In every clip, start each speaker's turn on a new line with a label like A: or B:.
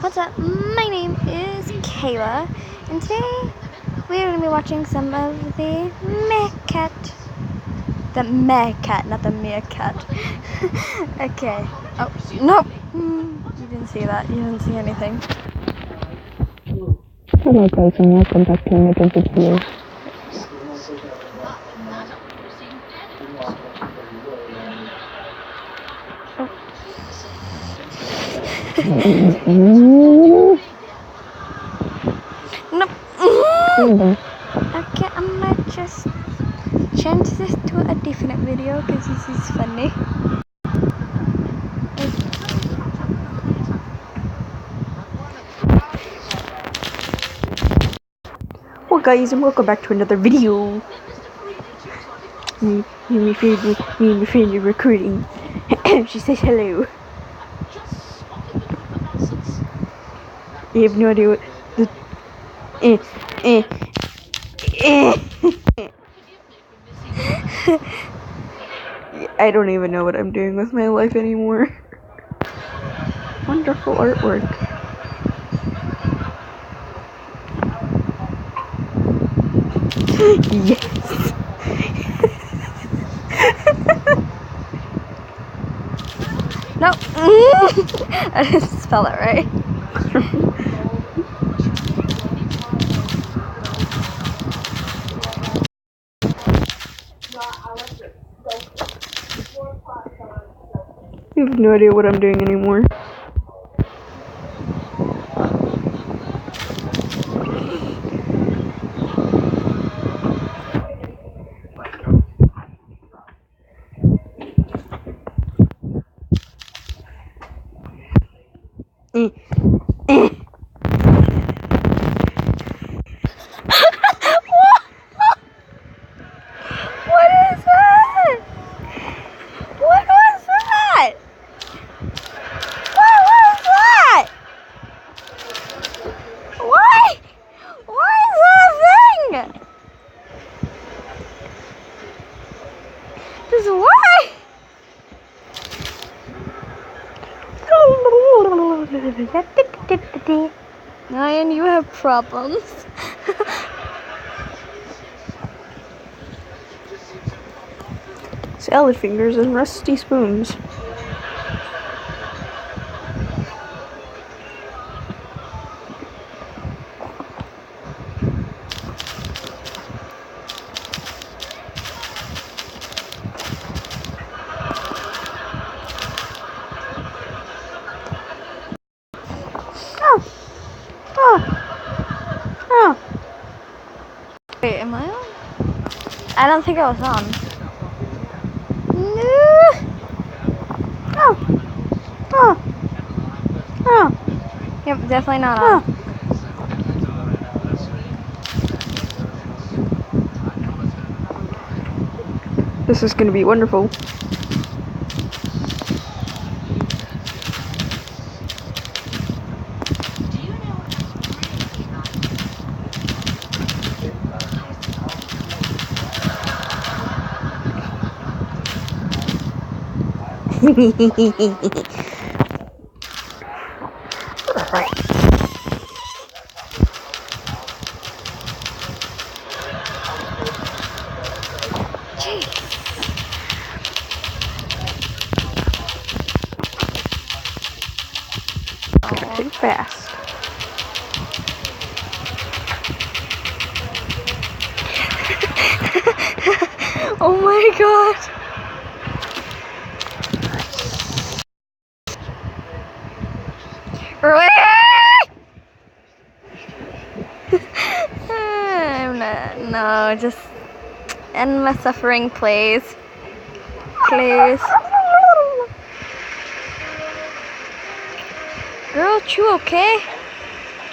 A: What's up? My name is Kayla, and today we're going to be watching some of the meerkat. The meerkat, not the meerkat. Okay. Oh, nope. You didn't see that. You didn't see anything.
B: Hello guys, and welcome back to another video.
A: Nope. Okay, I might just change this to a different video because this is funny.
B: Well guys, and welcome back to another video. Me and my friend are recording. She says hello. You have no idea what the I don't even know what I'm doing with my life anymore. Wonderful artwork. Yes.
A: No. I didn't spell it right.
B: You have no idea what I'm doing anymore.
A: What is that? What was that? What was that? Why? What is that thing? Just why? Ryan, you have problems.
B: Salad fingers and rusty spoons. Oh.
A: Wait, am I on? I don't think I was on. Yep, definitely not on.
B: This is gonna be wonderful. Pretty fast.
A: Oh my god. I'm not, no, just end my suffering, please. Please. Girl, you okay?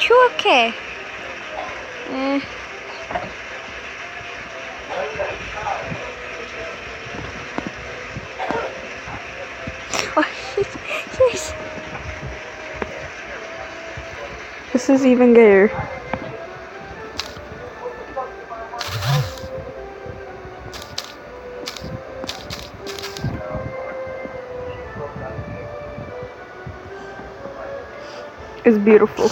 A: You okay? Oh, jeez.
B: This is even gayer. is beautiful.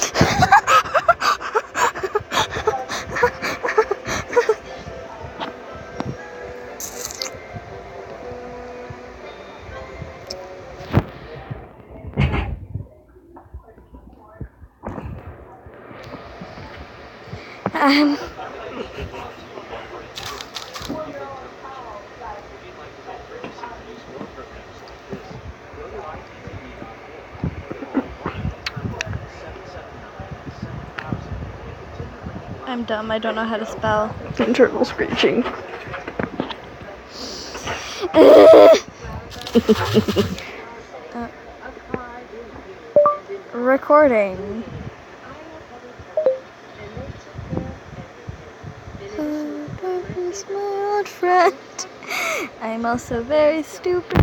A: I'm dumb. I don't know how to spell.
B: Internal screeching.
A: Recording. Is my old friend. I'm also very stupid.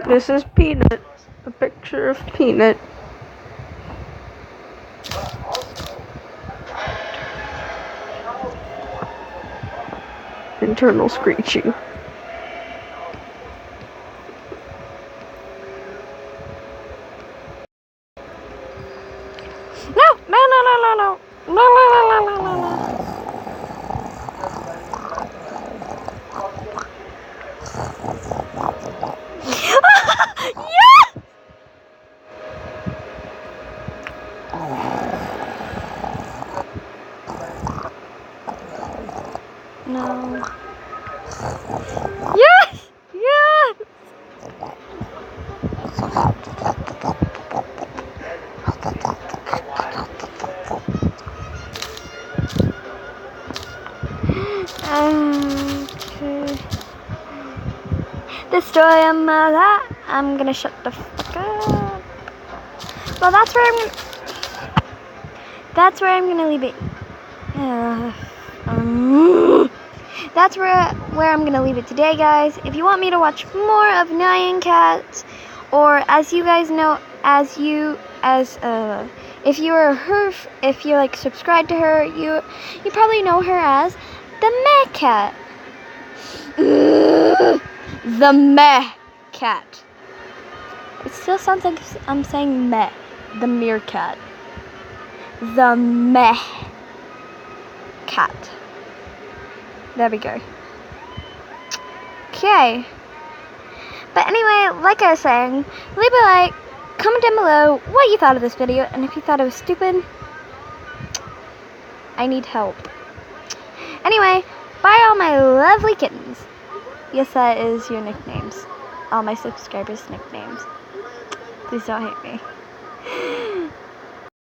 B: This is Peanut. A picture of Peanut. Internal screeching.
A: No. Yes! No. Yes! Yes! Okay. The story of my life. I'm gonna shut the fuck up. Well, that's where I'm gonna leave it. That's where I'm gonna leave it today, guys. If you want me to watch more of Nyan Cat, or as you guys know, if you're like subscribed to her, you probably know her as the Meh Cat. The Meh Cat. It still sounds like I'm saying meh. The meerkat. The Meh Cat. There we go. Okay. But anyway, like I was saying, leave a like, comment down below what you thought of this video, and if you thought it was stupid, I need help. Anyway, bye all my lovely kittens. Yes, that is your nicknames. All my subscribers' nicknames. Please don't hate me.